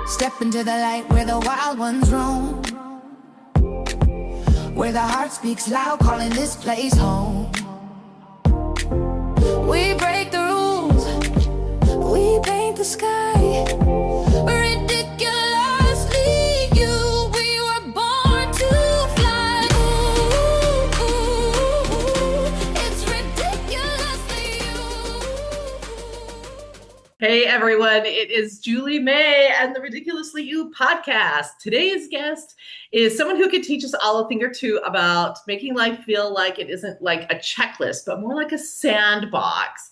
Step into the light where the wild ones roam, where the heart speaks loud, calling this place home. We break the rules, we paint the sky, ridiculously you, we were born to fly. Ooh, it's ridiculously you. Hey everyone, it is Julie May and the Ridiculously You podcast. Today's guest is someone who could teach us all a thing or two about making life feel like it isn't like a checklist, but more like a sandbox.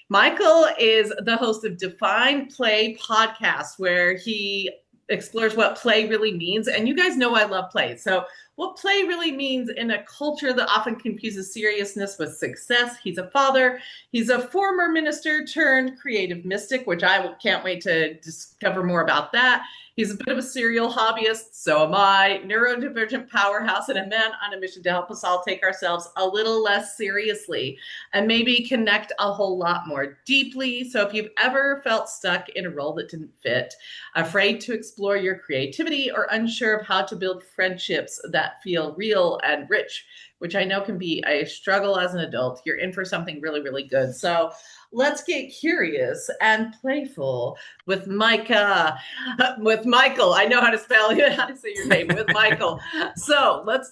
Michael is the host of Define Play podcast, where he explores what play really means. And you guys know I love play. So what play really means in a culture that often confuses seriousness with success. He's a father. He's a former minister turned creative mystic, which I can't wait to discover more about that. He's a bit of a serial hobbyist, so am I, neurodivergent powerhouse, and a man on a mission to help us all take ourselves a little less seriously and maybe connect a whole lot more deeply. So if you've ever felt stuck in a role that didn't fit, afraid to explore your creativity, or unsure of how to build friendships that feel real and rich, which I know can be a struggle as an adult, you're in for something really, really good. So let's get curious and playful with Michael. I know how to say your name, with Michael. So let's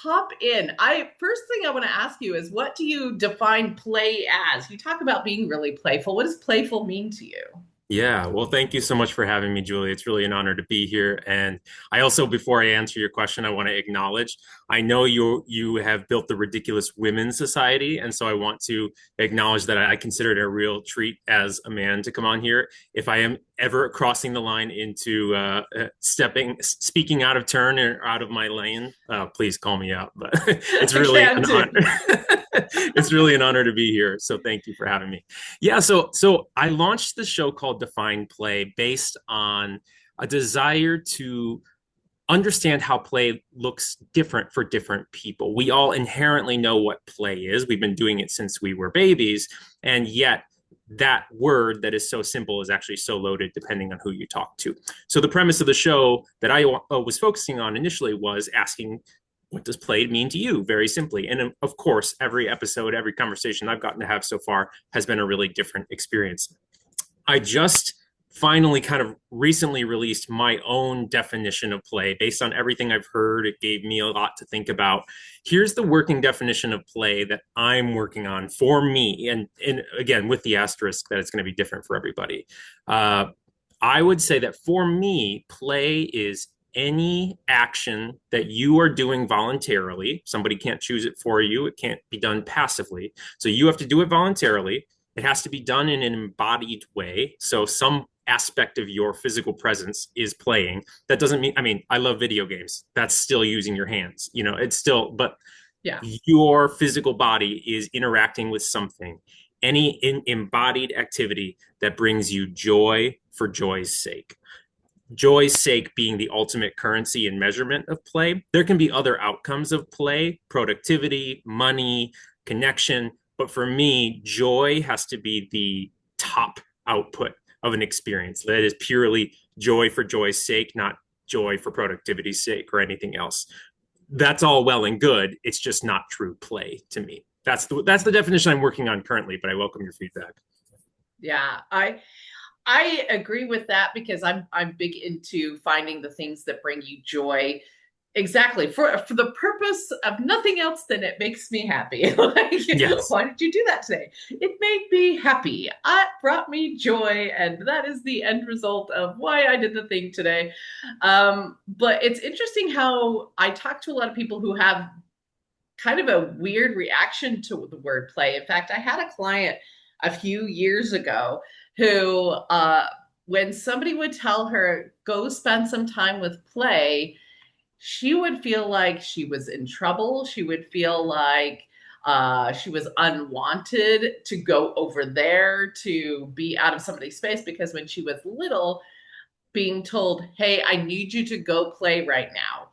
pop in. First thing I want to ask you is, what do you define play as? You talk about being really playful. What does playful mean to you? Yeah, well, thank you so much for having me, Julie. It's really an honor to be here. And I also, before I answer your question, I want to acknowledge, I know you have built the Ridiculous Women's Society. And so I want to acknowledge that I consider it a real treat as a man to come on here. If I am ever crossing the line into speaking out of turn or out of my lane, please call me out. But it's really an honor. It's really an honor to be here. So thank you for having me. Yeah, so I launched the show called Define Play based on a desire to understand how play looks different for different people. We all inherently know what play is. We've been doing it since we were babies, and yet that word that is so simple is actually so loaded depending on who you talk to. So the premise of the show that I was focusing on initially was asking, what does play mean to you? Very simply. And of course, every episode, every conversation I've gotten to have so far has been a really different experience. I just finally kind of recently released my own definition of play based on everything I've heard. It gave me a lot to think about. Here's the working definition of play that I'm working on for me. And again, with the asterisk that it's going to be different for everybody. I would say that for me, play is any action that you are doing voluntarily. Somebody can't choose it for you. It can't be done passively. So you have to do it voluntarily. It has to be done in an embodied way. So some aspect of your physical presence is playing. That doesn't mean, I love video games. That's still using your hands. It's still, but yeah, your physical body is interacting with something. Any embodied activity that brings you joy for joy's sake. Joy's sake being the ultimate currency and measurement of play. There can be other outcomes of play, productivity, money, connection. But for me, joy has to be the top output of an experience. That is purely joy for joy's sake, not joy for productivity's sake or anything else. That's all well and good. It's just not true play to me. That's the definition I'm working on currently, but I welcome your feedback. Yeah, I agree with that, because I'm big into finding the things that bring you joy. Exactly. For the purpose of nothing else than it makes me happy. Yes. Why did you do that today? It made me happy. It brought me joy. And that is the end result of why I did the thing today. But it's interesting how I talk to a lot of people who have kind of a weird reaction to the word play. In fact, I had a client a few years ago who, when somebody would tell her, go spend some time with play, she would feel like she was in trouble. She would feel like she was unwanted to go over there, to be out of somebody's space, because when she was little, being told, hey, I need you to go play right now,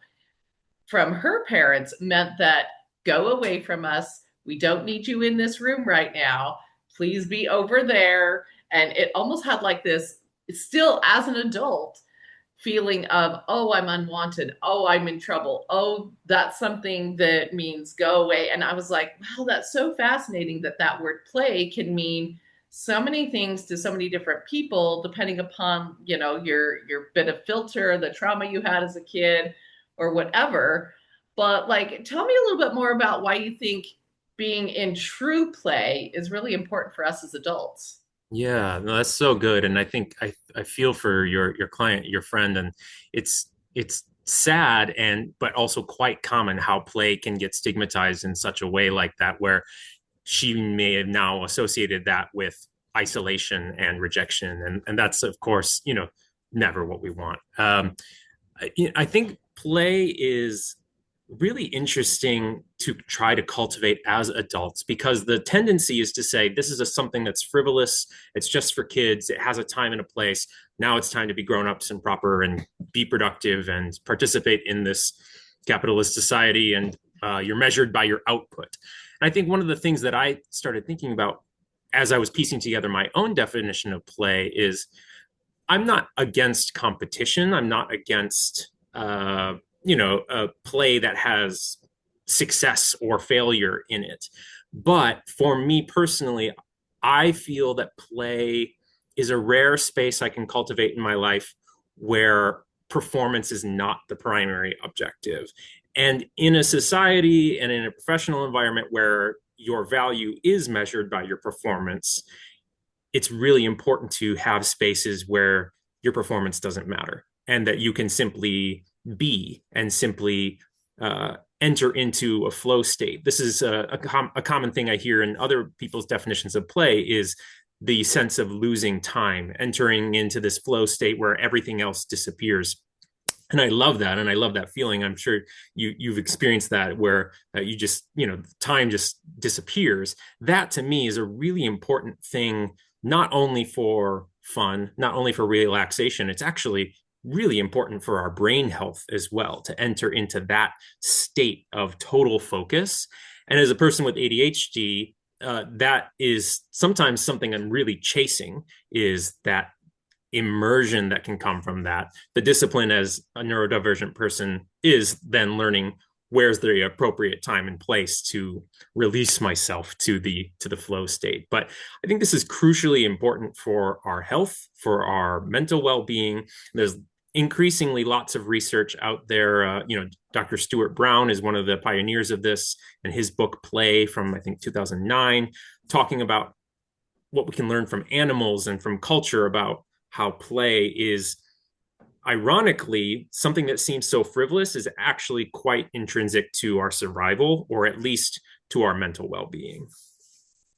from her parents meant that go away from us. We don't need you in this room right now. Please be over there. And it almost had like this, still as an adult, feeling of, oh, I'm unwanted. Oh, I'm in trouble. Oh, that's something that means go away. And I was like, wow, that's so fascinating that that word play can mean so many things to so many different people, depending upon, your bit of filter, the trauma you had as a kid or whatever. But like, tell me a little bit more about why you think being in true play is really important for us as adults. Yeah, no, that's so good. And I think I feel for your client, your friend, and it's sad and but also quite common how play can get stigmatized in such a way like that, where she may have now associated that with isolation and rejection. And that's of course, never what we want. I think play is really interesting to try to cultivate as adults, because the tendency is to say this is something that's frivolous, it's just for kids, it has a time and a place. Now it's time to be grown-ups and proper and be productive and participate in this capitalist society, and you're measured by your output. And I think one of the things that I started thinking about as I was piecing together my own definition of play is I'm not against competition. I'm not against a play that has success or failure in it. But for me personally, I feel that play is a rare space I can cultivate in my life where performance is not the primary objective. And in a society and in a professional environment where your value is measured by your performance, it's really important to have spaces where your performance doesn't matter and that you can simply be and simply enter into a flow state. This is a common thing I hear in other people's definitions of play is the sense of losing time, entering into this flow state where everything else disappears. And I love that. And I love that feeling. I'm sure you've experienced that where you just, time just disappears. That to me is a really important thing, not only for fun, not only for relaxation, it's actually really important for our brain health as well, to enter into that state of total focus. And as a person with ADHD, that is sometimes something I'm really chasing, is that immersion that can come from that. The discipline as a neurodivergent person is then learning where's the appropriate time and place to release myself to the flow state. But I think this is crucially important for our health, for our mental well-being. There's increasingly lots of research out there. Dr. Stuart Brown is one of the pioneers of this, and his book Play from I think 2009, talking about what we can learn from animals and from culture about how play is, ironically, something that seems so frivolous is actually quite intrinsic to our survival, or at least to our mental well-being.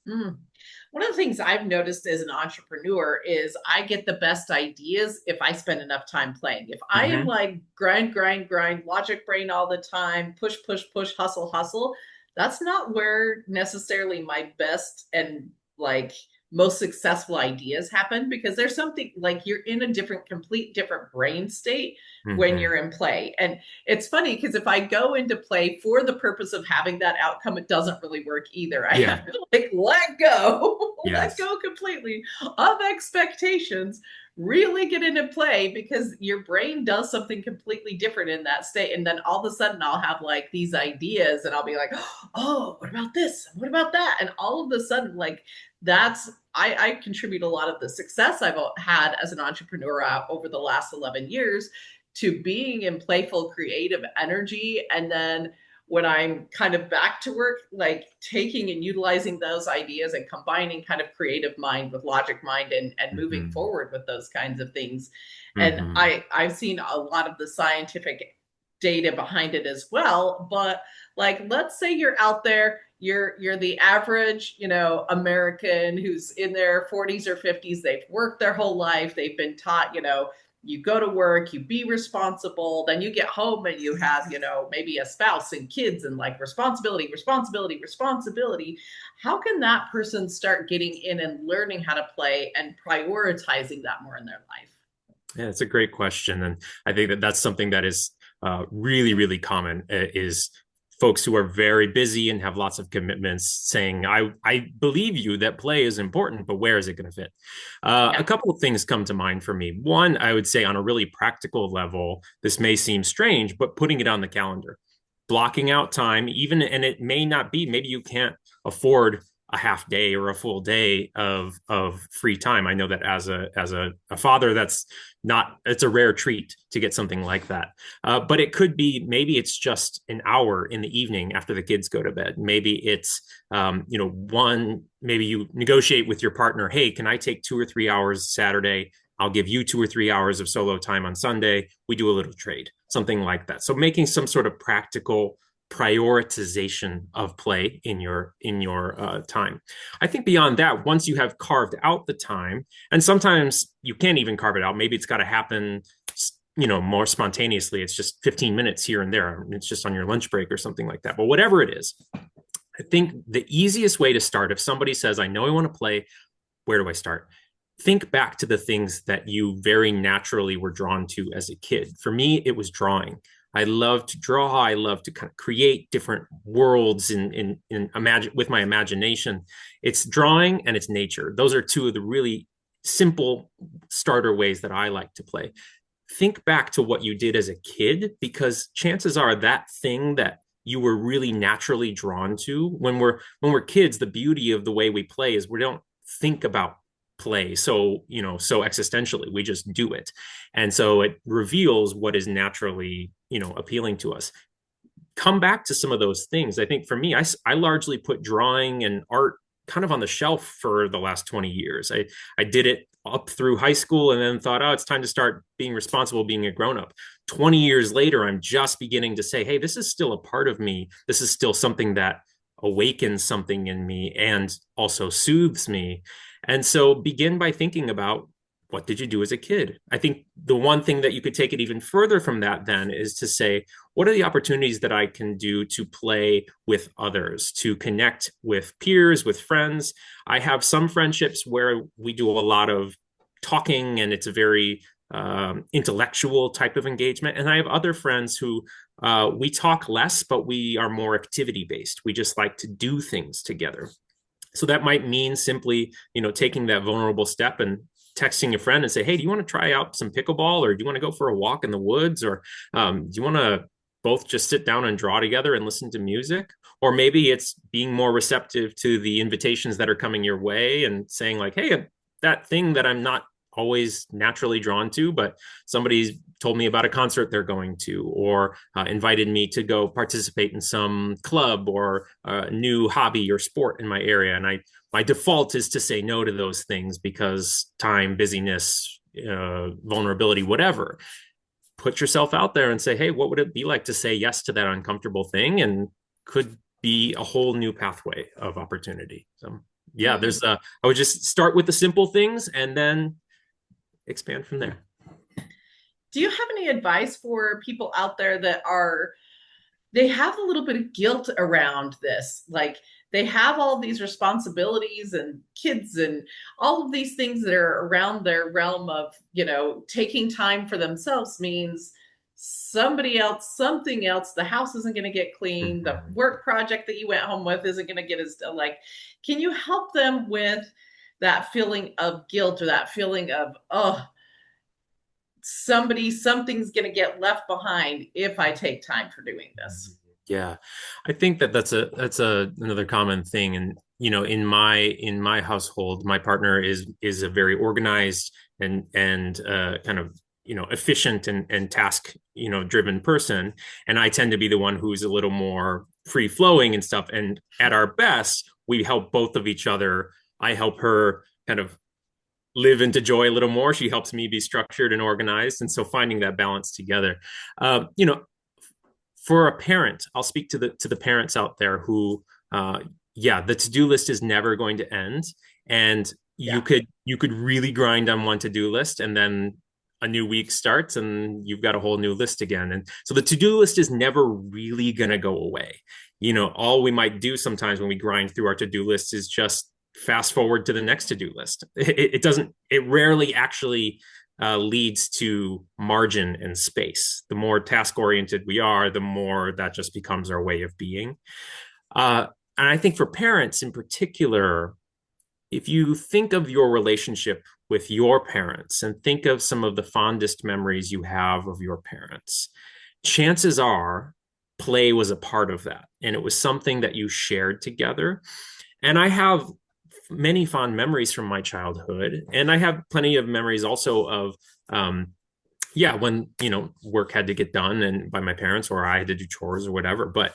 Mm. One of the things I've noticed as an entrepreneur is I get the best ideas if I spend enough time playing. If I am like grind, logic brain all the time, push, hustle, that's not where necessarily my best and like most successful ideas happen, because there's something like you're in a complete different brain state when you're in play. And it's funny because if I go into play for the purpose of having that outcome, it doesn't really work either. I have to like let go, let go completely of expectations, really get into play, because your brain does something completely different in that state. And then all of a sudden I'll have like these ideas and I'll be like, oh, what about this? What about that? And all of a sudden, like I contribute a lot of the success I've had as an entrepreneur over the last 11 years to being in playful, creative energy. And then when I'm kind of back to work, like taking and utilizing those ideas and combining kind of creative mind with logic mind and moving forward with those kinds of things. And I've seen a lot of the scientific data behind it as well. But like, let's say you're out there, you're the average, American who's in their 40s or 50s. They've worked their whole life. They've been taught, you go to work, you be responsible, then you get home and you have, maybe a spouse and kids and like responsibility. How can that person start getting in and learning how to play and prioritizing that more in their life? Yeah, it's a great question. And I think that that's something that is really, really common, is folks who are very busy and have lots of commitments saying, I believe you that play is important, but where is it going to fit? A couple of things come to mind for me. One, I would say on a really practical level, this may seem strange, but putting it on the calendar, blocking out time, even, and it may not be, maybe you can't afford a half day or a full day of free time. I know that as a father, that's not, it's a rare treat to get something like that. But it could be, maybe it's just an hour in the evening after the kids go to bed. Maybe it's, maybe you negotiate with your partner, hey, can I take 2 or 3 hours Saturday? I'll give you 2 or 3 hours of solo time on Sunday. We do a little trade, something like that. So making some sort of practical prioritization of play in your time. I think beyond that, once you have carved out the time, and sometimes you can't even carve it out, maybe it's got to happen more spontaneously. It's just 15 minutes here and there. It's just on your lunch break or something like that. But whatever it is, I think the easiest way to start, if somebody says, I know I want to play, where do I start? Think back to the things that you very naturally were drawn to as a kid. For me, it was drawing. I love to draw. I love to kind of create different worlds in imagine with my imagination. It's drawing and it's nature. Those are two of the really simple starter ways that I like to play. Think back to what you did as a kid, because chances are that thing that you were really naturally drawn to when we're kids, the beauty of the way we play is we don't think about play so existentially. We just do it, and so it reveals what is naturally appealing to us. Come back to some of those things. I think for me, I largely put drawing and art kind of on the shelf for the last 20 years. I did it up through high school and then thought, oh, it's time to start being responsible, being a grown-up. 20 years later, I'm just beginning to say, hey, this is still a part of me. This is still something that awakens something in me and also soothes me. And so begin by thinking about, what did you do as a kid? I think the one thing that you could take it even further from that then is to say, what are the opportunities that I can do to play with others, to connect with peers, with friends? I have some friendships where we do a lot of talking and it's a very intellectual type of engagement. And I have other friends who we talk less, but we are more activity based. We just like to do things together. So that might mean simply, taking that vulnerable step and texting a friend and say, hey, do you want to try out some pickleball, or do you want to go for a walk in the woods, or do you want to both just sit down and draw together and listen to music? Or maybe it's being more receptive to the invitations that are coming your way and saying like, hey, that thing that I'm not always naturally drawn to, but somebody's told me about a concert they're going to, or invited me to go participate in some club or new hobby or sport in my area. And my default is to say no to those things because time, busyness, vulnerability, whatever. Put yourself out there and say, hey, what would it be like to say yes to that uncomfortable thing? And could be a whole new pathway of opportunity. So yeah, I would just start with the simple things and then expand from there. Do you have any advice for people out there that they have a little bit of guilt around this? Like they have all these responsibilities and kids and all of these things that are around their realm of, taking time for themselves means somebody else, something else, the house isn't going to get clean. The work project that you went home with isn't going to get as like, can you help them with that feeling of guilt or that feeling of, oh, something's going to get left behind if I take time for doing this? Yeah, I think that's another common thing. And, in my household, my partner is a very organized and kind of, efficient and task, driven person. And I tend to be the one who's a little more free flowing and stuff. And at our best, we help both of each other. I help her kind of live into joy a little more. She helps me be structured and organized. And so finding that balance together, for a parent, I'll speak to the parents out there who, the to-do list is never going to end. And you could really grind on one to-do list and then a new week starts and you've got a whole new list again. And so the to-do list is never really going to go away. All we might do sometimes when we grind through our to-do list is just fast forward to the next to-do list. It rarely actually leads to margin and space. The more task oriented we are, the more that just becomes our way of being. And I think for parents in particular, if you think of your relationship with your parents and think of some of the fondest memories you have of your parents, chances are play was a part of that. And it was something that you shared together. And I have many fond memories from my childhood. And I have plenty of memories also of, when, work had to get done and by my parents, or I had to do chores or whatever. But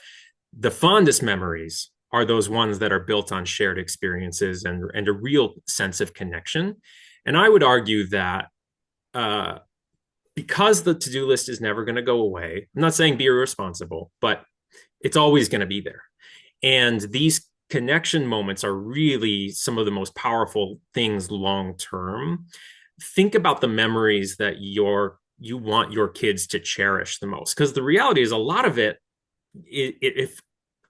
the fondest memories are those ones that are built on shared experiences and a real sense of connection. And I would argue that because the to-do list is never going to go away, I'm not saying be irresponsible, but it's always going to be there. And these connection moments are really some of the most powerful things long term. Think about the memories that you want your kids to cherish the most, because the reality is a lot of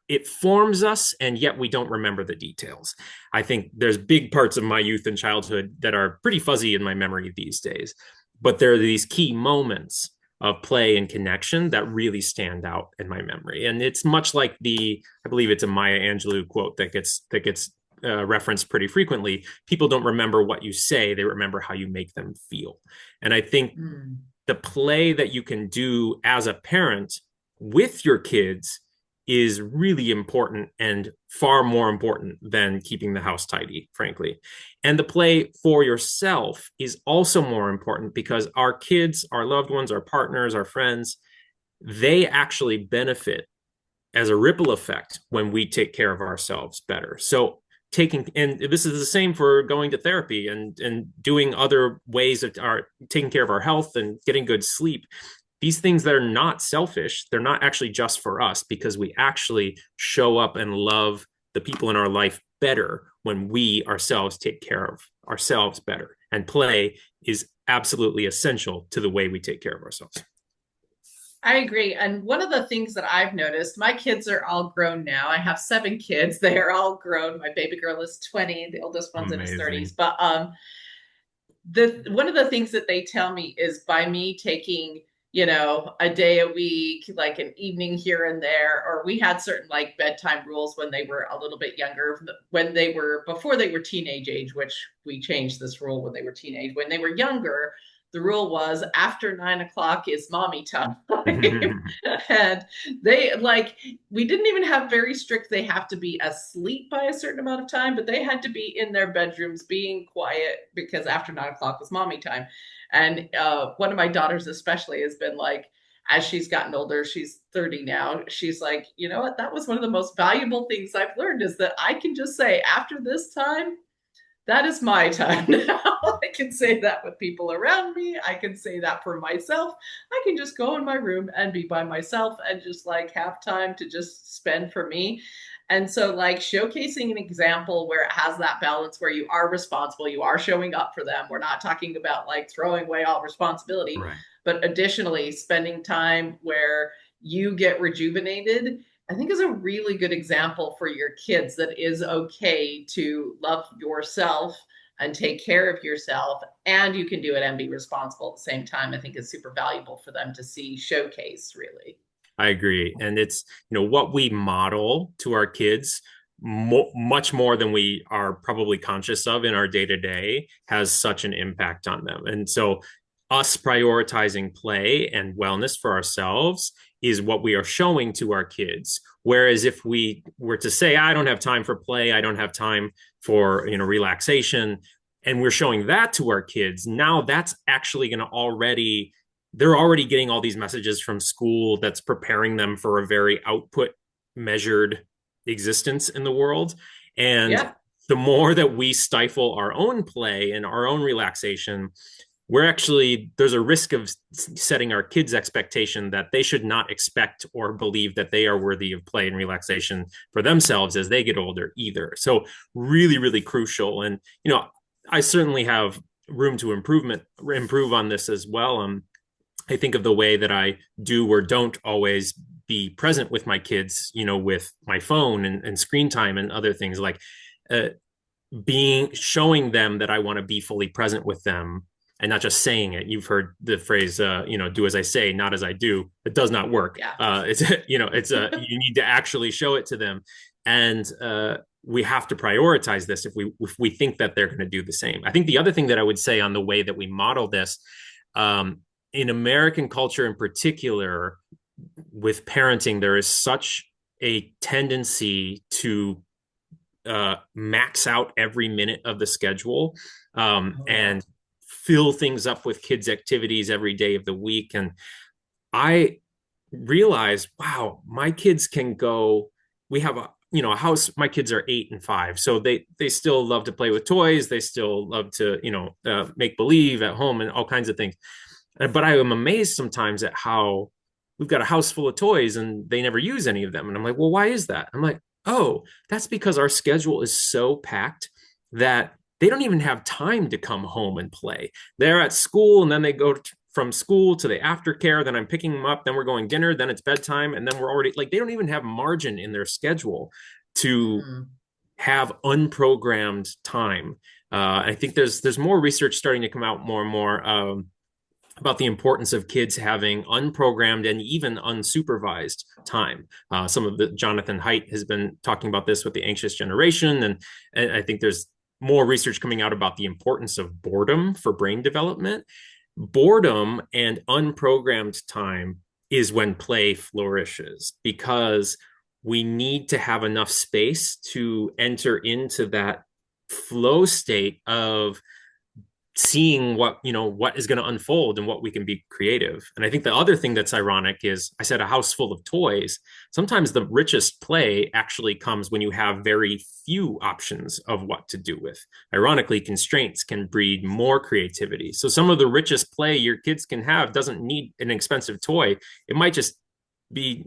it forms us, and yet we don't remember the details. I think there's big parts of my youth and childhood that are pretty fuzzy in my memory these days, but there are these key moments of play and connection that really stand out in my memory. And it's much like I believe it's a Maya Angelou quote that gets referenced pretty frequently. People don't remember what you say, they remember how you make them feel. And I think the play that you can do as a parent with your kids is really important, and far more important than keeping the house tidy, frankly. And the play for yourself is also more important, because our kids, our loved ones, our partners, our friends, they actually benefit as a ripple effect when we take care of ourselves better. So and this is the same for going to therapy and doing other ways that are taking care of our health and getting good sleep. These things that are not selfish, they're not actually just for us, because we actually show up and love the people in our life better when we ourselves take care of ourselves better. And play is absolutely essential to the way we take care of ourselves. I agree. And one of the things that I've noticed, my kids are all grown now. I have 7 kids. They are all grown. My baby girl is 20. The oldest one's in his 30s. But one of the things that they tell me is by me taking a day a week, like an evening here and there, or we had certain like bedtime rules when they were a little bit younger, before they were teenage age, which we changed this rule when they were teenage. When they were younger, the rule was after 9 o'clock is mommy time. And we didn't even have very strict, they have to be asleep by a certain amount of time, but they had to be in their bedrooms being quiet, because after 9 o'clock was mommy time. And one of my daughters especially has been like, as she's gotten older, she's 30 now, she's like, you know what, that was one of the most valuable things I've learned, is that I can just say, after this time, that is my time now. I can say that with people around me. I can say that for myself. I can just go in my room and be by myself and just like have time to just spend for me. And so like showcasing an example where it has that balance, where you are responsible, you are showing up for them. We're not talking about like throwing away all responsibility, right, but additionally spending time where you get rejuvenated, I think is a really good example for your kids that is okay to love yourself and take care of yourself, and you can do it and be responsible at the same time. I think is super valuable for them to see showcase, really. I agree. And it's, what we model to our kids much more than we are probably conscious of in our day-to-day has such an impact on them. And so us prioritizing play and wellness for ourselves is what we are showing to our kids. Whereas if we were to say, I don't have time for play, I don't have time for, relaxation, and we're showing that to our kids, now that's actually going to they're already getting all these messages from school that's preparing them for a very output measured existence in the world. And the more that we stifle our own play and our own relaxation, there's a risk of setting our kids' expectation that they should not expect or believe that they are worthy of play and relaxation for themselves as they get older either. So really, really crucial. And, I certainly have room to improve on this as well. I think of the way that I do or don't always be present with my kids, with my phone and screen time and other things, like showing them that I want to be fully present with them and not just saying it. You've heard the phrase, do as I say, not as I do. It does not work. Yeah. You need to actually show it to them. And we have to prioritize this if we think that they're going to do the same. I think the other thing that I would say on the way that we model this, in American culture in particular, with parenting, there is such a tendency to max out every minute of the schedule, and fill things up with kids' activities every day of the week. And I realized, wow, my kids can go. We have a house. My kids are 8 and 5, so they still love to play with toys. They still love to make believe at home and all kinds of things. But I am amazed sometimes at how we've got a house full of toys and they never use any of them. And I'm like, well, why is that? I'm like, oh, that's because our schedule is so packed that they don't even have time to come home and play. They're at school, and then they go from school to the aftercare. Then I'm picking them up. Then we're going dinner. Then it's bedtime. And then we're already like, they don't even have margin in their schedule to have unprogrammed time. I think there's more research starting to come out more and more about the importance of kids having unprogrammed and even unsupervised time. Some of the Jonathan Haidt has been talking about this with the anxious generation, and I think there's more research coming out about the importance of boredom for brain development. Boredom and unprogrammed time is when play flourishes, because we need to have enough space to enter into that flow state of seeing what is going to unfold and what we can be creative. And I think the other thing that's ironic is, I said a house full of toys. Sometimes the richest play actually comes when you have very few options of what to do with. Ironically, constraints can breed more creativity. So some of the richest play your kids can have doesn't need an expensive toy. It might just be,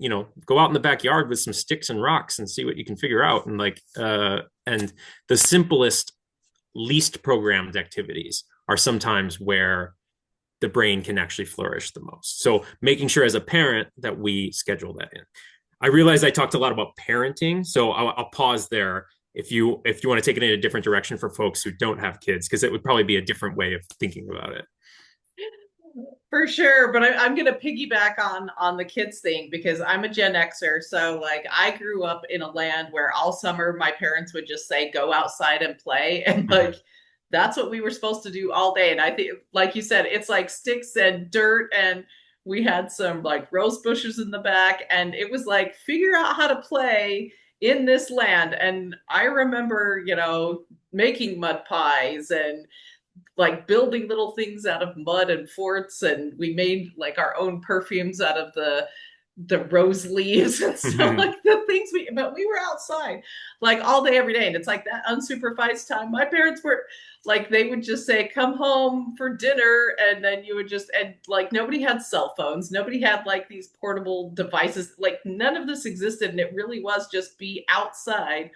go out in the backyard with some sticks and rocks and see what you can figure out. And and the simplest, least programmed activities are sometimes where the brain can actually flourish the most. So making sure as a parent that we schedule that in. I realize I talked a lot about parenting, so I'll pause there if you want to take it in a different direction for folks who don't have kids, because it would probably be a different way of thinking about it. For sure, but I'm going to piggyback on the kids thing, because I'm a Gen Xer. So like, I grew up in a land where all summer my parents would just say, go outside and play. And like, that's what we were supposed to do all day. And I think, like you said, it's like sticks and dirt, and we had some like rose bushes in the back, and it was like, figure out how to play in this land. And I remember, making mud pies and like building little things out of mud and forts, and we made like our own perfumes out of the rose leaves and stuff, like the things but we were outside like all day, every day. And it's like that unsupervised time. My parents were like, they would just say, come home for dinner. And then you would just, and like, nobody had cell phones. Nobody had like these portable devices. Like none of this existed. And it really was just be outside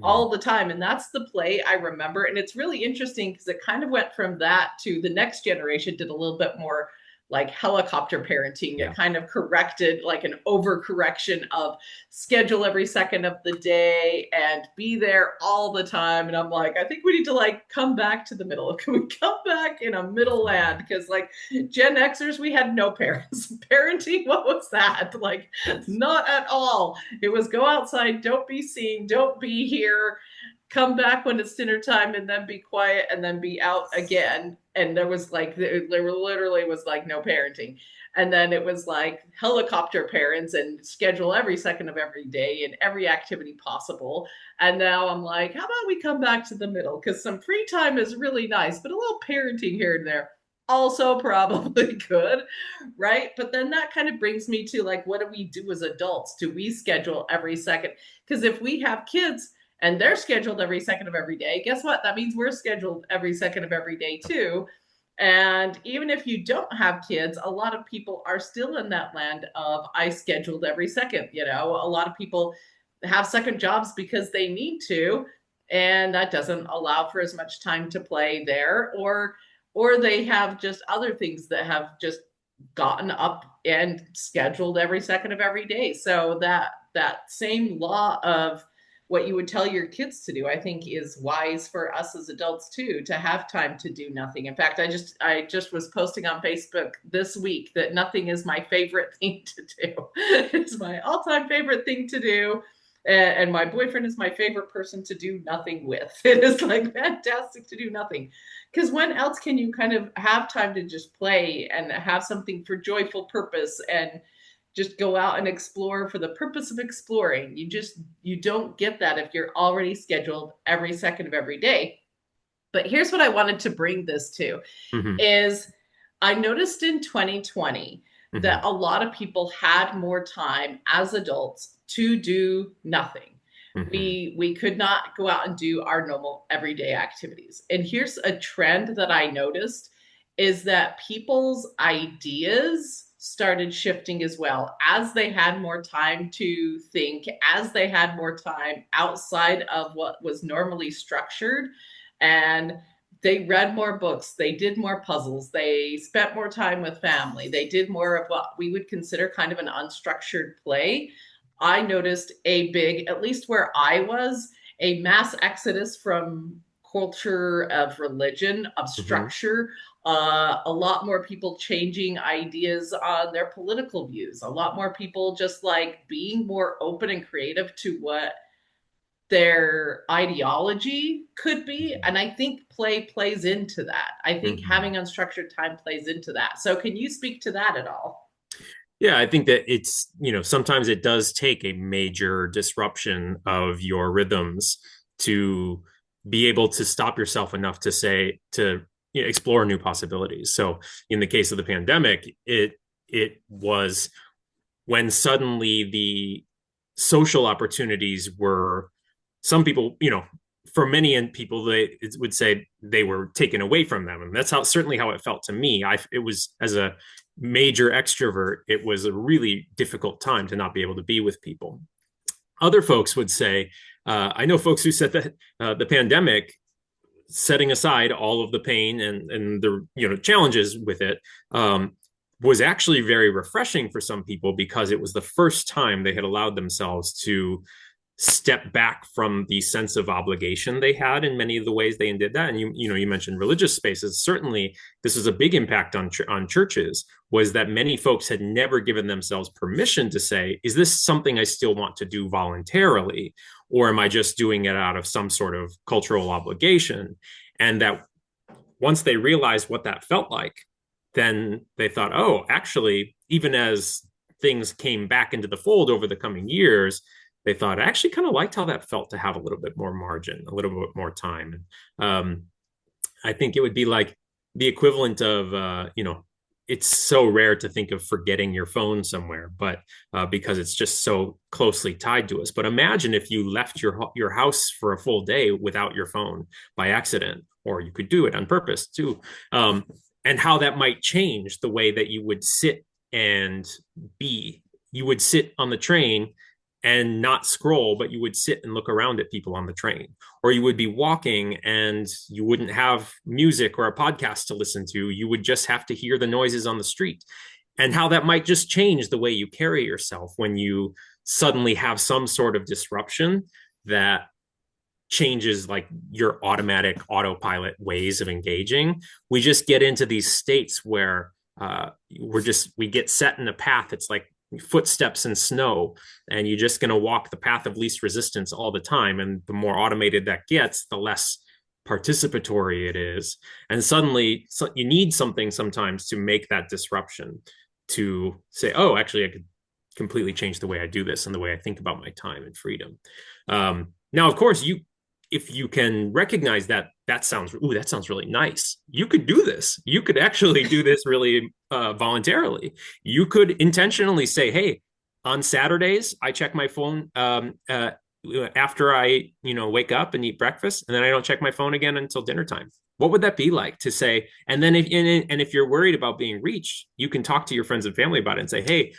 all the time. And that's the play I remember. And it's really interesting because it kind of went from that to the next generation did a little bit more like helicopter parenting. It kind of corrected like an overcorrection of schedule every second of the day and be there all the time. And I'm like, I think we need to like come back to the middle. Can we come back in a middle land? Because like Gen Xers, we had no parents. Parenting, what was that? Like, not at all. It was go outside, don't be seen, don't be here, come back when it's dinner time, and then be quiet, and then be out again. And there was like, there literally was like no parenting. And then it was like helicopter parents and schedule every second of every day and every activity possible. And now I'm like, how about we come back to the middle? Because some free time is really nice, but a little parenting here and there also probably good, right? But then that kind of brings me to like, what do we do as adults? Do we schedule every second? Because if we have kids and they're scheduled every second of every day, guess what? That means we're scheduled every second of every day too. And even if you don't have kids, a lot of people are still in that land of I scheduled every second. A lot of people have second jobs because they need to, and that doesn't allow for as much time to play there, or they have just other things that have just gotten up and scheduled every second of every day. So that same law of what you would tell your kids to do, I think is wise for us as adults too, to have time to do nothing. In fact, I just was posting on Facebook this week that nothing is my favorite thing to do. It's my all-time favorite thing to do. And my boyfriend is my favorite person to do nothing with. It is like fantastic to do nothing. Because when else can you kind of have time to just play and have something for joyful purpose and just go out and explore for the purpose of exploring? You don't get that if you're already scheduled every second of every day. But here's what I wanted to bring this to is I noticed in 2020 that a lot of people had more time as adults to do nothing. We could not go out and do our normal everyday activities. And here's a trend that I noticed is that people's ideas started shifting as well as they had more time to think, as they had more time outside of what was normally structured. And they read more books, they did more puzzles, they spent more time with family, they did more of what we would consider kind of an unstructured play. I noticed a big, at least where I was, a mass exodus from culture of religion, of structure, a lot more people changing ideas on their political views, a lot more people just like being more open and creative to what their ideology could be. And I think play plays into that. I think having unstructured time plays into that. So can you speak to that at all? Yeah, I think that it's, sometimes it does take a major disruption of your rhythms to be able to stop yourself enough to say, to explore new possibilities. So in the case of the pandemic, it was when suddenly the social opportunities were, some people, for many people, they would say they were taken away from them. And that's certainly how it felt to me. It was, as a major extrovert, it was a really difficult time to not be able to be with people. Other folks would say, I know folks who said that the pandemic, setting aside all of the pain and the challenges with it, was actually very refreshing for some people, because it was the first time they had allowed themselves to step back from the sense of obligation they had in many of the ways they did that. And you mentioned religious spaces. Certainly, this was a big impact on churches, was that many folks had never given themselves permission to say, is this something I still want to do voluntarily, or am I just doing it out of some sort of cultural obligation? And that once they realized what that felt like, then they thought, oh, actually, even as things came back into the fold over the coming years, they thought, I actually kind of liked how that felt to have a little bit more margin, a little bit more time. And I think it would be like the equivalent of, it's so rare to think of forgetting your phone somewhere, but because it's just so closely tied to us. But imagine if you left your house for a full day without your phone by accident, or you could do it on purpose too, and how that might change the way that you would sit and be. You would sit on the train and not scroll, but you would sit and look around at people on the train. Or you would be walking and you wouldn't have music or a podcast to listen to. You would just have to hear the noises on the street. And how that might just change the way you carry yourself when you suddenly have some sort of disruption that changes like your automatic autopilot ways of engaging. We just get into these states where we get set in a path. It's like footsteps in snow, and you're just going to walk the path of least resistance all the time. And the more automated that gets, the less participatory it is. And suddenly you need something sometimes to make that disruption, to say, oh, actually, I could completely change the way I do this and the way I think about my time and freedom. Now, of course, if you can recognize that sounds really nice. You could do this. You could actually do this really voluntarily. You could intentionally say, hey, on Saturdays, I check my phone after I, wake up and eat breakfast, and then I don't check my phone again until dinner time. What would that be like to say? And then if you're worried about being reached, you can talk to your friends and family about it and say, hey,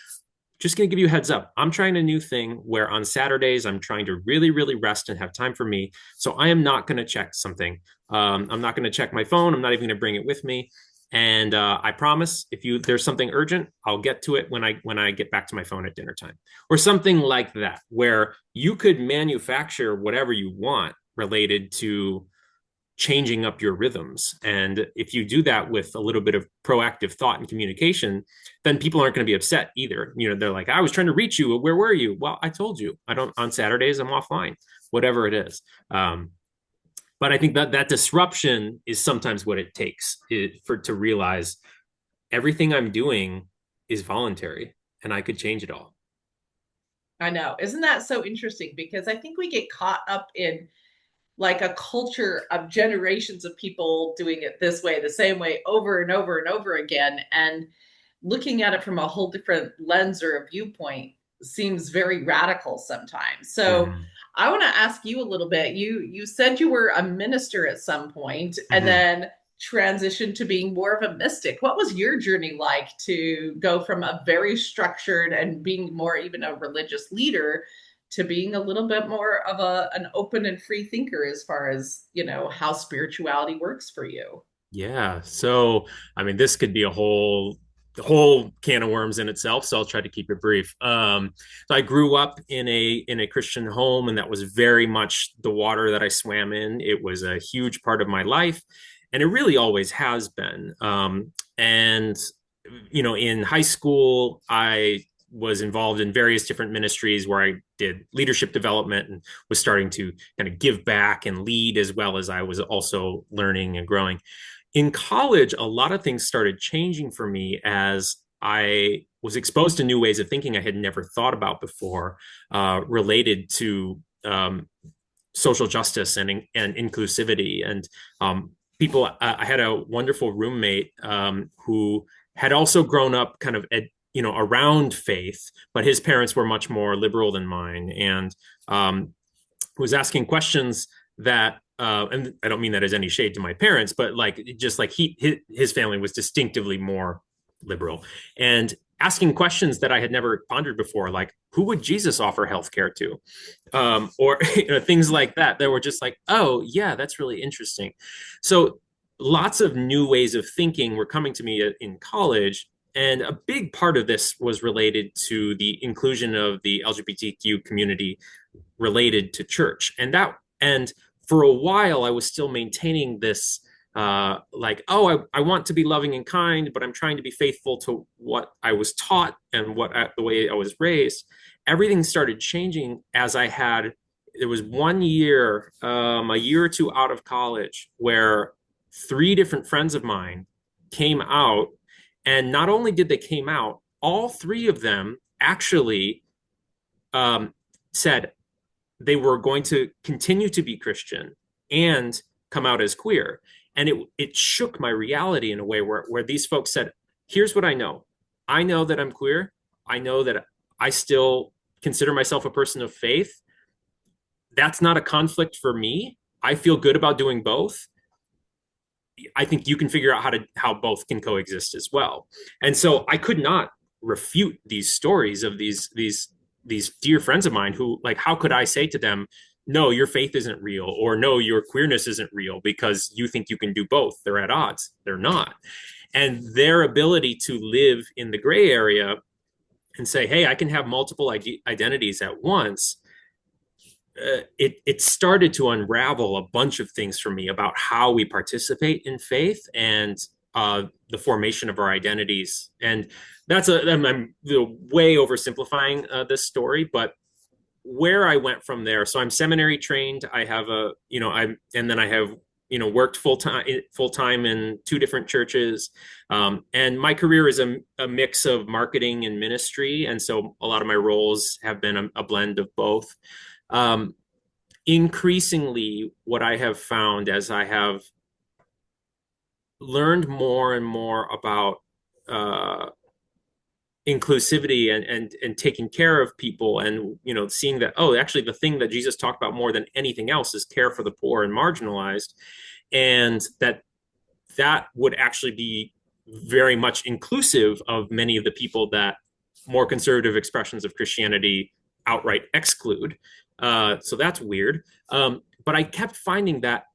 just going to give you a heads up. I'm trying a new thing where on Saturdays, I'm trying to really, really rest and have time for me. So I am not going to check something. I'm not going to check my phone. I'm not even going to bring it with me. And I promise, if there's something urgent, I'll get to it when I get back to my phone at dinner time, or something like that, where you could manufacture whatever you want related to changing up your rhythms. And if you do that with a little bit of proactive thought and communication, then people aren't going to be upset either. They're like, I was trying to reach you. Where were you? Well, I told you, I don't, on Saturdays, I'm offline, whatever it is. But I think that disruption is sometimes what it takes to realize everything I'm doing is voluntary and I could change it all. I know. Isn't that so interesting? Because I think we get caught up in like a culture of generations of people doing it this way, the same way over and over and over again. And looking at it from a whole different lens or a viewpoint seems very radical sometimes. So Mm-hmm. I want to ask you a little bit. You said you were a minister at some point and Mm-hmm. then transitioned to being more of a mystic. What was your journey like to go from a very structured and being more even a religious leader to being a little bit more of an open and free thinker as far as, how spirituality works for you? Yeah. So, I mean, this could be the whole can of worms in itself. So I'll try to keep it brief. So I grew up in a Christian home, and that was very much the water that I swam in. It was a huge part of my life, and it really always has been. And in high school, I was involved in various different ministries where I did leadership development and was starting to kind of give back and lead, as well as I was also learning and growing. In college, a lot of things started changing for me as I was exposed to new ways of thinking I had never thought about before, related to social justice and inclusivity. And people, I had a wonderful roommate who had also grown up kind of around faith, but his parents were much more liberal than mine, and was asking questions that and I don't mean that as any shade to my parents, but like just like his family was distinctively more liberal, and asking questions that I had never pondered before, like who would Jesus offer healthcare to, or things like that. That were just like, oh yeah, that's really interesting. So lots of new ways of thinking were coming to me in college. And a big part of this was related to the inclusion of the LGBTQ community related to church. And for a while, I was still maintaining this, like, oh, I want to be loving and kind, but I'm trying to be faithful to what I was taught and the way I was raised. Everything started changing as there was one year, a year or two out of college, where three different friends of mine came out. And not only did they came out, all three of them actually said they were going to continue to be Christian and come out as queer. And it shook my reality in a way where these folks said, here's what I know. I know that I'm queer. I know that I still consider myself a person of faith. That's not a conflict for me. I feel good about doing both. I think you can figure out how both can coexist as well. And so I could not refute these stories of these dear friends of mine who, like, how could I say to them, no, your faith isn't real, or no, your queerness isn't real because you think you can do both? They're at odds. They're not. And their ability to live in the gray area and say, hey, I can have multiple identities at once. It started to unravel a bunch of things for me about how we participate in faith and the formation of our identities. And I'm way oversimplifying this story, but where I went from there. So I'm seminary trained. I have and then I have worked full time in two different churches, and my career is a mix of marketing and ministry, and so a lot of my roles have been a blend of both. Increasingly, what I have found as I have learned more and more about inclusivity and taking care of people, and seeing that, oh, actually the thing that Jesus talked about more than anything else is care for the poor and marginalized, and that would actually be very much inclusive of many of the people that more conservative expressions of Christianity outright exclude. So that's weird. But I kept finding that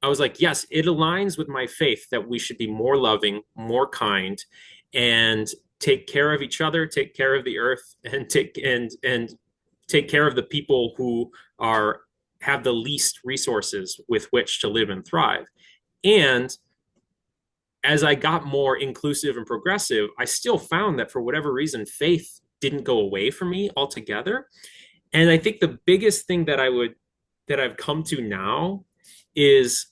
I was like, yes, it aligns with my faith that we should be more loving, more kind, and take care of each other, take care of the earth, and take care of the people who are have the least resources with which to live and thrive. And as I got more inclusive and progressive, I still found that for whatever reason, faith didn't go away from me altogether. And I think the biggest thing that I've come to now is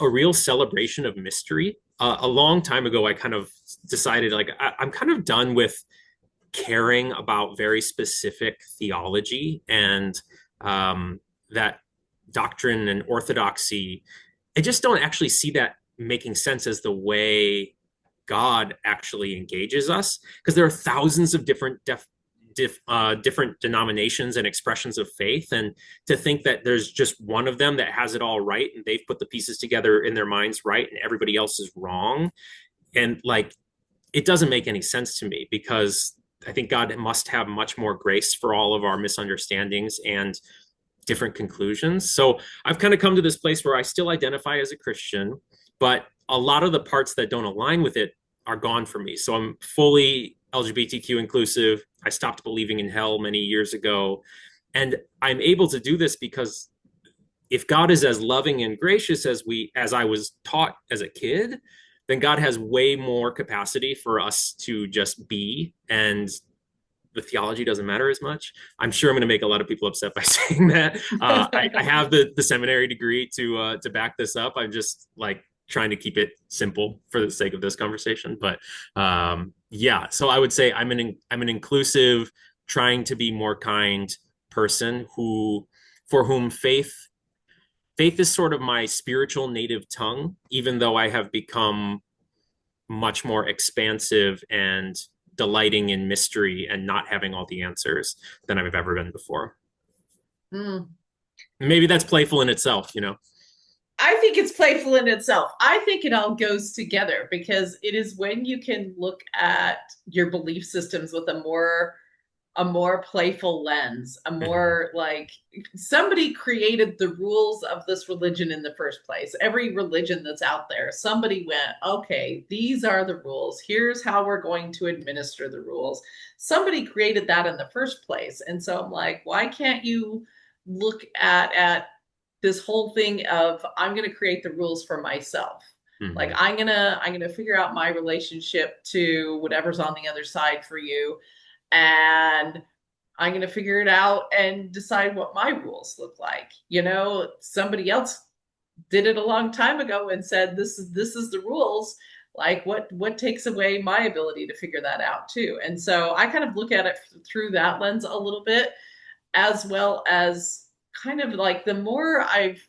a real celebration of mystery. A long time ago, I kind of decided like I'm kind of done with caring about very specific theology and that doctrine and orthodoxy. I just don't actually see that making sense as the way God actually engages us, because there are thousands of different denominations and expressions of faith, and to think that there's just one of them that has it all right and they've put the pieces together in their minds right and everybody else is wrong, and like it doesn't make any sense to me, because I think God must have much more grace for all of our misunderstandings and different conclusions. So I've kind of come to this place where I still identify as a Christian, but a lot of the parts that don't align with it are gone for me. So I'm fully LGBTQ inclusive. I stopped believing in hell many years ago. And I'm able to do this because if God is as loving and gracious as I was taught as a kid, then God has way more capacity for us to just be, and the theology doesn't matter as much. I'm sure I'm going to make a lot of people upset by saying that. I have the seminary degree to back this up. I'm just like trying to keep it simple for the sake of this conversation. But yeah, so I would say I'm an inclusive, trying to be more kind person for whom faith is sort of my spiritual native tongue, even though I have become much more expansive and delighting in mystery and not having all the answers than I've ever been before. Maybe that's playful in itself, you know? I think it's playful in itself. I think it all goes together, because it is when you can look at your belief systems with a more playful lens, a more like somebody created the rules of this religion in the first place. Every religion that's out there, somebody went, okay, these are the rules. Here's how we're going to administer the rules. Somebody created that in the first place. And so I'm like, why can't you look at this whole thing of I'm going to create the rules for myself? Like I'm going to figure out my relationship to whatever's on the other side for you, and I'm going to figure it out and decide what my rules look like. You know, somebody else did it a long time ago and said, this is the rules. Like what takes away my ability to figure that out too? And so I kind of look at it through that lens a little bit, as well as kind of like the more I've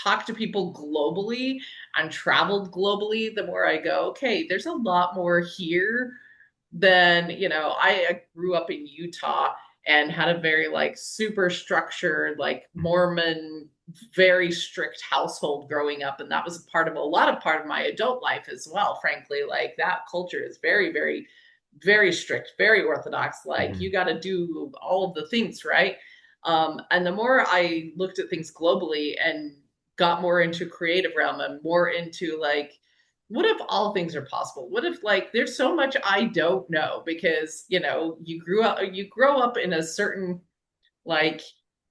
talked to people globally and traveled globally, the more I go, okay, there's a lot more here than, you know, I grew up in Utah and had a very like super structured, like Mormon, very strict household growing up. And that was part of my adult life as well. Frankly, like that culture is very, very, very strict, very orthodox. Like you got to do all of the things, right? And the more I looked at things globally and got more into creative realm and more into like, what if all things are possible? What if like there's so much I don't know, because you know you grow up in a certain, like,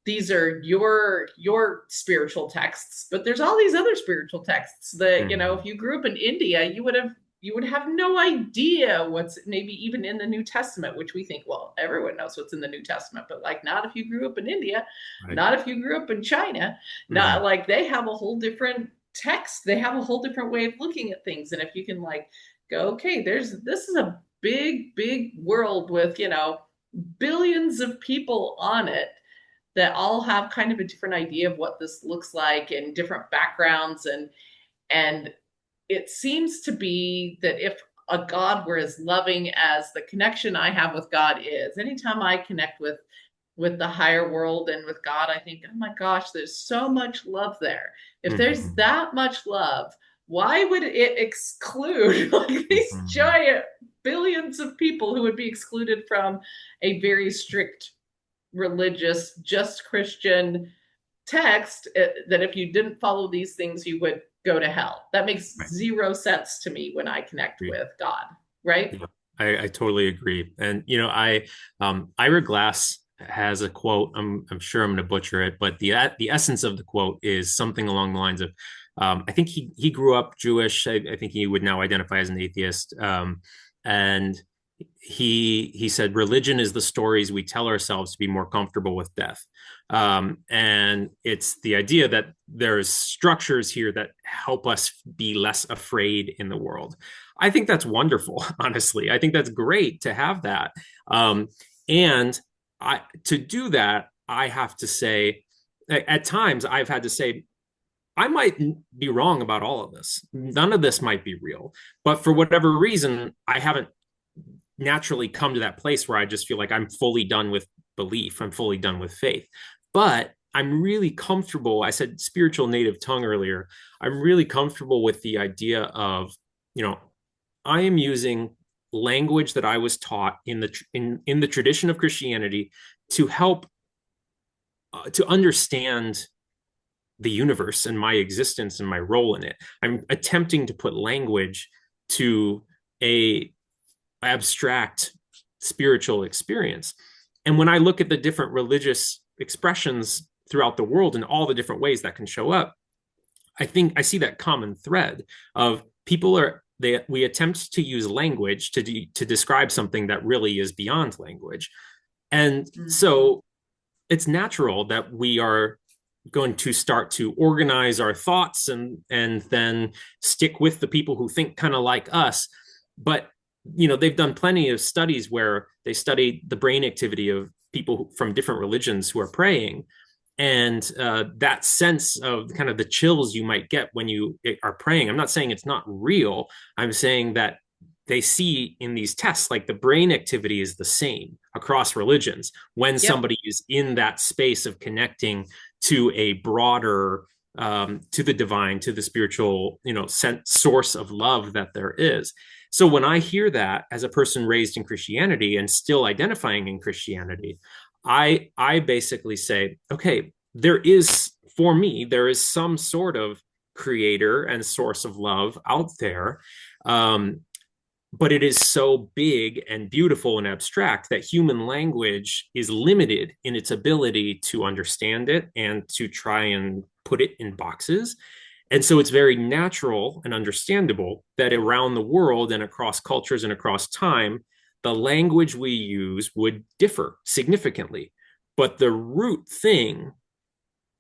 these are your spiritual texts, but there's all these other spiritual texts that you know, if you grew up in India, you would have no idea what's maybe even in the New Testament, which we think, well, everyone knows what's in the New Testament, but like not if you grew up in India, right. Not if you grew up in China, not like they have a whole different text. They have a whole different way of looking at things. And if you can like go, okay, this is a big, big world with, you know, billions of people on it that all have kind of a different idea of what this looks like and different backgrounds. And it seems to be that if a God were as loving as the connection I have with God is, anytime I connect with the higher world and with God, I think, oh my gosh, there's so much love there. If there's that much love, why would it exclude like these giant billions of people who would be excluded from a very strict religious, just Christian text that if you didn't follow these things, you would go to hell. That makes Right. zero sense to me when I connect with God, right? Yeah, I totally agree. And Ira Glass has a quote. I'm sure I'm going to butcher it, but the essence of the quote is something along the lines of, I think he grew up Jewish. I think he would now identify as an atheist. And he said, religion is the stories we tell ourselves to be more comfortable with death. And it's the idea that there's structures here that help us be less afraid in the world. I think that's wonderful, honestly. I think that's great to have that. And to do that, I have to say, at times I've had to say, I might be wrong about all of this. None of this might be real. But for whatever reason, I haven't naturally come to that place where I just feel like I'm fully done with belief. I'm fully done with faith. But I'm really comfortable. I said spiritual native tongue earlier. I'm really comfortable with the idea of, I am using language that I was taught in the tradition of Christianity to help to understand the universe and my existence and my role in it. I'm attempting to put language to a abstract spiritual experience. And when I look at the different religious expressions throughout the world and all the different ways that can show up, I think I see that common thread of we attempt to use language to describe something that really is beyond language. And so it's natural that we are going to start to organize our thoughts and then stick with the people who think kind of like us. But they've done plenty of studies where they studied the brain activity of people from different religions who are praying. And that sense of kind of the chills you might get when you are praying. I'm not saying it's not real. I'm saying that they see in these tests, like the brain activity is the same across religions when somebody is in that space of connecting to a broader, to the divine, to the spiritual, source of love that there is. So when I hear that as a person raised in Christianity and still identifying in Christianity, I basically say, okay, there is some sort of creator and source of love out there. But it is so big and beautiful and abstract that human language is limited in its ability to understand it and to try and put it in boxes. And so it's very natural and understandable that around the world and across cultures and across time, the language we use would differ significantly. But the root thing,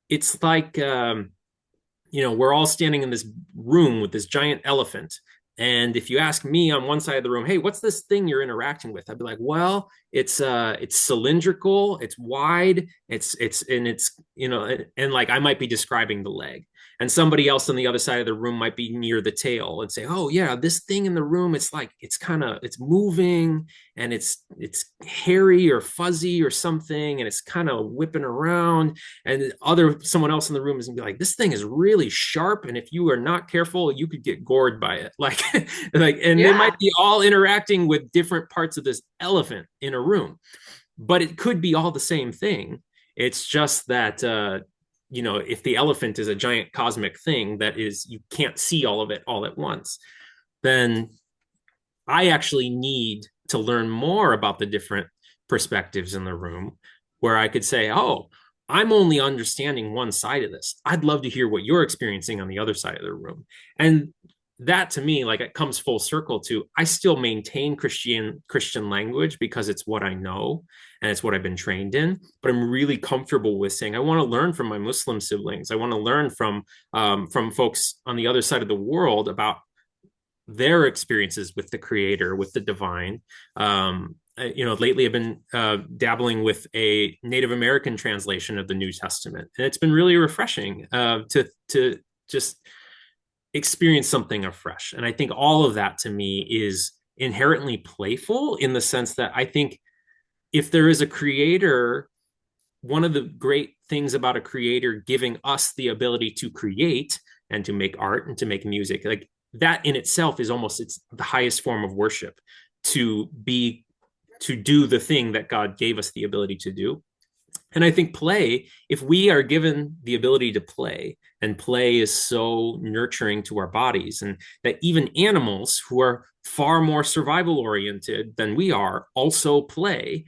it's like, we're all standing in this room with this giant elephant. And if you ask me on one side of the room, hey, what's this thing you're interacting with? I'd be like, well, it's cylindrical, it's wide, it's and like I might be describing the leg. And somebody else on the other side of the room might be near the tail and say, oh yeah, this thing in the room, it's like it's moving and it's hairy or fuzzy or something, and it's kind of whipping around. And someone else in the room is gonna be like, this thing is really sharp, and if you are not careful, you could get gored by it. They might be all interacting with different parts of this elephant in a room, but it could be all the same thing. It's just that if the elephant is a giant cosmic thing that is, you can't see all of it all at once, then I actually need to learn more about the different perspectives in the room, where I could say, oh, I'm only understanding one side of this. I'd love to hear what you're experiencing on the other side of the room. And that to me, like, it comes full circle to, I still maintain Christian language because it's what I know and it's what I've been trained in. But I'm really comfortable with saying, I want to learn from my Muslim siblings. I want to learn from folks on the other side of the world about their experiences with the creator, with the divine. Lately I've been dabbling with a Native American translation of the New Testament, and it's been really refreshing to just experience something afresh. And I think all of that to me is inherently playful, in the sense that I think if there is a creator, one of the great things about a creator giving us the ability to create and to make art and to make music, like that in itself is it's the highest form of worship, to do the thing that God gave us the ability to do. And I think play, if we are given the ability to play, and play is so nurturing to our bodies, and that even animals who are far more survival oriented than we are also play,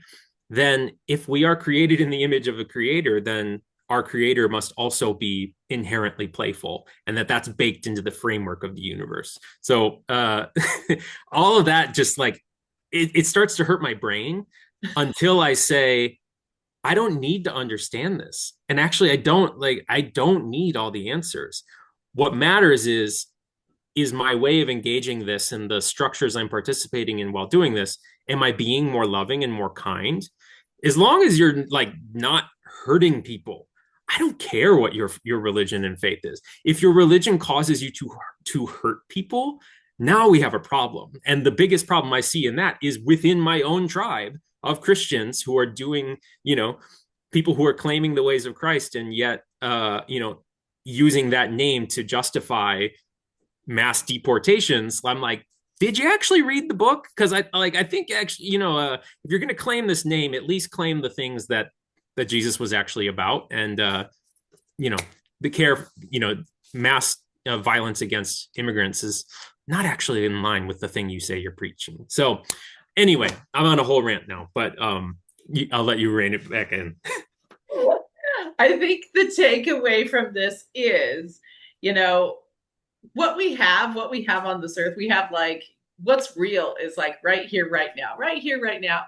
then if we are created in the image of a creator, then our creator must also be inherently playful, and that's baked into the framework of the universe. So all of that just like it starts to hurt my brain until I say, I don't need to understand this. And actually, I don't need all the answers. What matters is my way of engaging this and the structures I'm participating in while doing this. Am I being more loving and more kind? As long as you're like not hurting people, I don't care what your religion and faith is. If your religion causes you to hurt people, now we have a problem. And the biggest problem I see in that is within my own tribe of Christians who are doing, people who are claiming the ways of Christ, and yet, using that name to justify mass deportations. I'm like, did you actually read the book? Because I think actually, if you're going to claim this name, at least claim the things that Jesus was actually about, and the care, mass violence against immigrants is not actually in line with the thing you say you're preaching. So anyway, I'm on a whole rant now, but I'll let you rein it back in. I think the takeaway from this is, what we have on this earth, we have like, what's real is like right here, right now,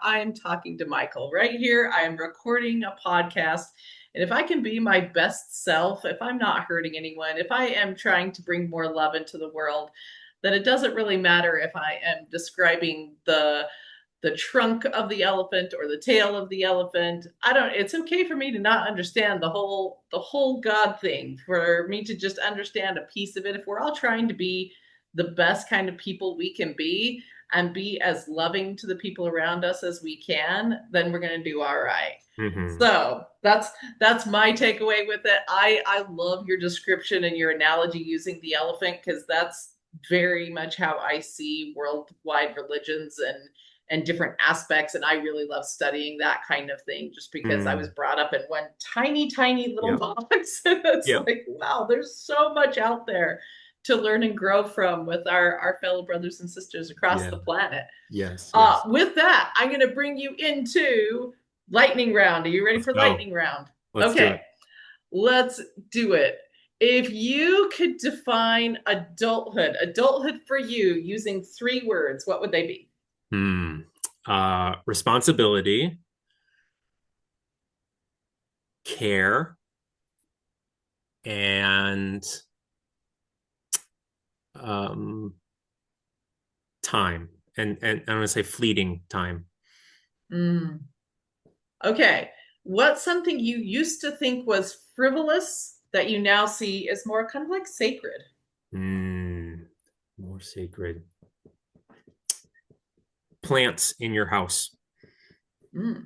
I am talking to Michael right here. I am recording a podcast. And if I can be my best self, if I'm not hurting anyone, if I am trying to bring more love into the world, then it doesn't really matter if I am describing the trunk of the elephant or the tail of the elephant. It's okay for me to not understand the whole God thing, for me to just understand a piece of it. If we're all trying to be the best kind of people we can be and be as loving to the people around us as we can, then we're going to do all right. Mm-hmm. So that's my takeaway with it. I love your description and your analogy using the elephant, because that's very much how I see worldwide religions and different aspects. And I really love studying that kind of thing, just because I was brought up in one tiny little box. And it's like, wow, there's so much out there to learn and grow from with our fellow brothers and sisters across the planet. Yes. With that, I'm going to bring you into lightning round. Are you ready for lightning round? Okay, let's do it. If you could define adulthood for you using 3 words, what would they be? Responsibility, care, and time. And I'm going to say fleeting time. Okay. What's something you used to think was frivolous that you now see as more kind of like sacred? More sacred. Plants in your house. I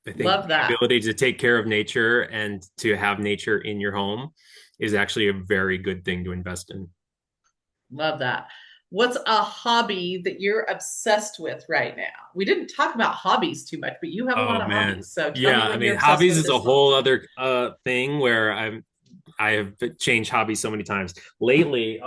think love that. The ability to take care of nature and to have nature in your home is actually a very good thing to invest in. Love that. What's a hobby that you're obsessed with right now? We didn't talk about hobbies too much, but you have a lot of hobbies. So tell me hobbies is a whole other thing where I have changed hobbies so many times lately.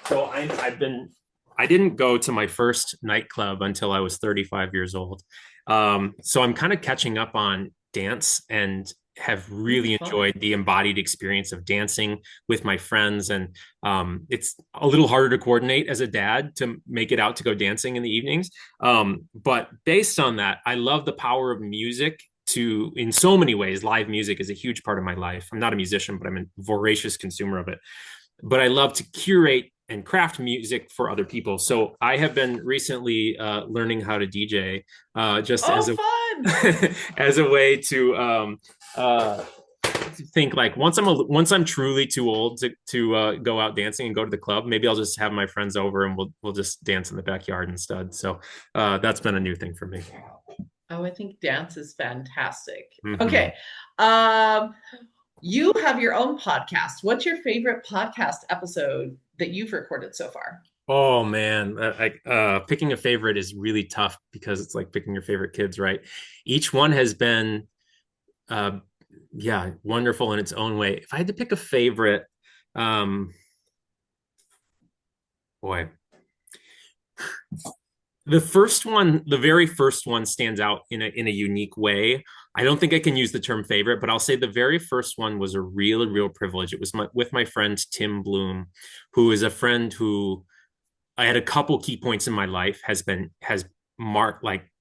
So I didn't go to my first nightclub until I was 35 years old. So I'm kind of catching up on dance and have really enjoyed the embodied experience of dancing with my friends. And it's a little harder to coordinate as a dad to make it out to go dancing in the evenings. But based on that, I love the power of music in so many ways. Live music is a huge part of my life. I'm not a musician, but I'm a voracious consumer of it. But I love to curate and craft music for other people. So I have been recently learning how to DJ as a way to think like once I'm truly too old to go out dancing and go to the club, maybe I'll just have my friends over and we'll just dance in the backyard instead. So that's been a new thing for me. Oh, I think dance is fantastic. Okay. You have your own podcast. What's your favorite podcast episode that you've recorded so far? Oh man, picking a favorite is really tough because it's like picking your favorite kids, right? Each one has been yeah, wonderful in its own way. If I had to pick a favorite, boy, the very first one stands out in a unique way. I don't think I can use the term favorite, but I'll say the very first one was a real privilege. It was with my friend Tim Bloom, who is a friend who I had a couple key points in my life has marked, like,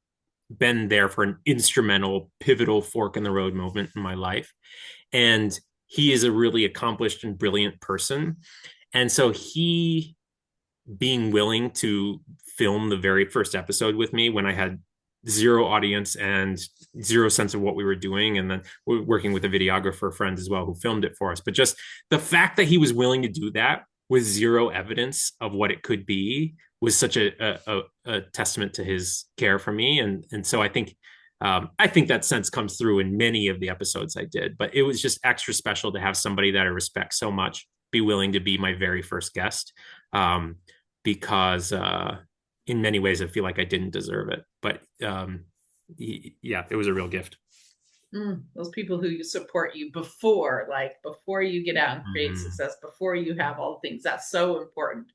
been there for an instrumental, pivotal fork in the road moment in my life. And he is a really accomplished and brilliant person. And so he being willing to film the very first episode with me when I had zero audience and zero sense of what we were doing, and then we're working with a videographer friend as well who filmed it for us. But just the fact that he was willing to do that with zero evidence of what it could be was such a testament to his care for me. And so I think that sense comes through in many of the episodes I did, but it was just extra special to have somebody that I respect so much be willing to be my very first guest, because in many ways I feel like I didn't deserve it. But yeah, it was a real gift. Those people who support you before you get out and create success, before you have all the things, that's so important.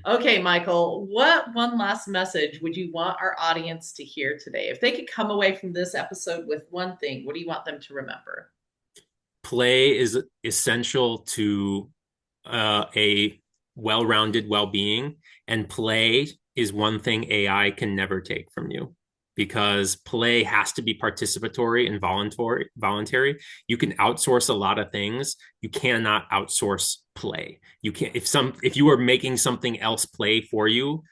Okay, Michael, what one last message would you want our audience to hear today? If they could come away from this episode with one thing, what do you want them to remember? Play is essential to a well-rounded well-being, and play is one thing AI can never take from you, because play has to be participatory and voluntary. You can outsource a lot of things. You cannot outsource play. You can't, if you are making something else play for you,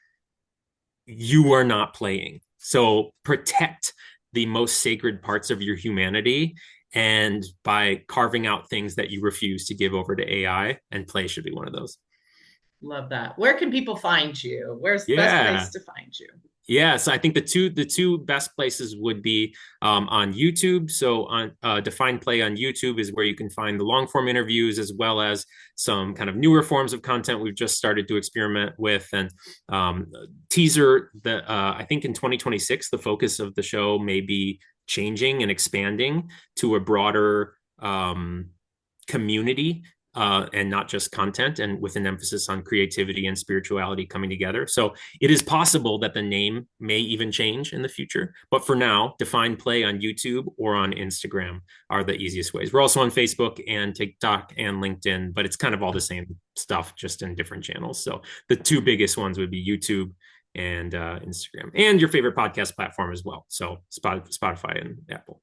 you are not playing. So protect the most sacred parts of your humanity, and by carving out things that you refuse to give over to AI, and play should be one of those. Love that. Where can people find you? Where's the best place to find you? Yeah, so I think the two best places would be on YouTube. So on Define Play on YouTube is where you can find the long form interviews, as well as some kind of newer forms of content we've just started to experiment with. And teaser that I think in 2026 the focus of the show may be changing and expanding to a broader community. And not just content, and with an emphasis on creativity and spirituality coming together. So it is possible that the name may even change in the future. But for now, Define Play on YouTube or on Instagram are the easiest ways. We're also on Facebook and TikTok and LinkedIn, but it's kind of all the same stuff, just in different channels. So the two biggest ones would be YouTube and Instagram, and your favorite podcast platform as well. So Spotify and Apple.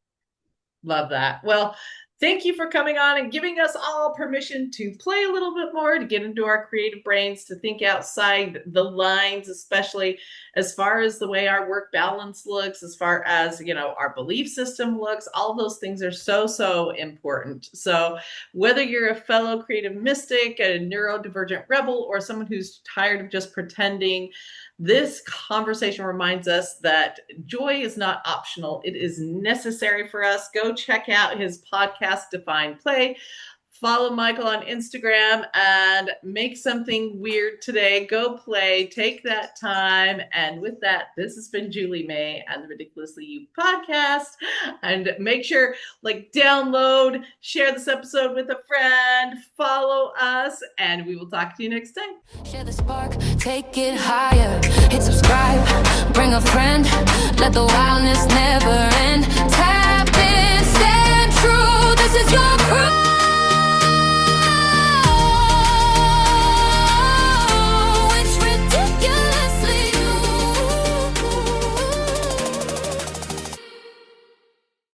Love that. Well, thank you for coming on and giving us all permission to play a little bit more, to get into our creative brains, to think outside the lines, especially as far as the way our work balance looks, as far as, our belief system looks. All those things are so important. So whether you're a fellow creative mystic, a neurodivergent rebel, or someone who's tired of just pretending, this conversation reminds us that joy is not optional. It is necessary for us. Go check out his podcast, Define Play. Follow Michael on Instagram and make something weird today. Go play, take that time. And with that, this has been Julie May and the Ridiculously You podcast. And make sure, download, share this episode with a friend, follow us, and we will talk to you next time. Share the spark, take it higher, hit subscribe, bring a friend, let the wildness never end.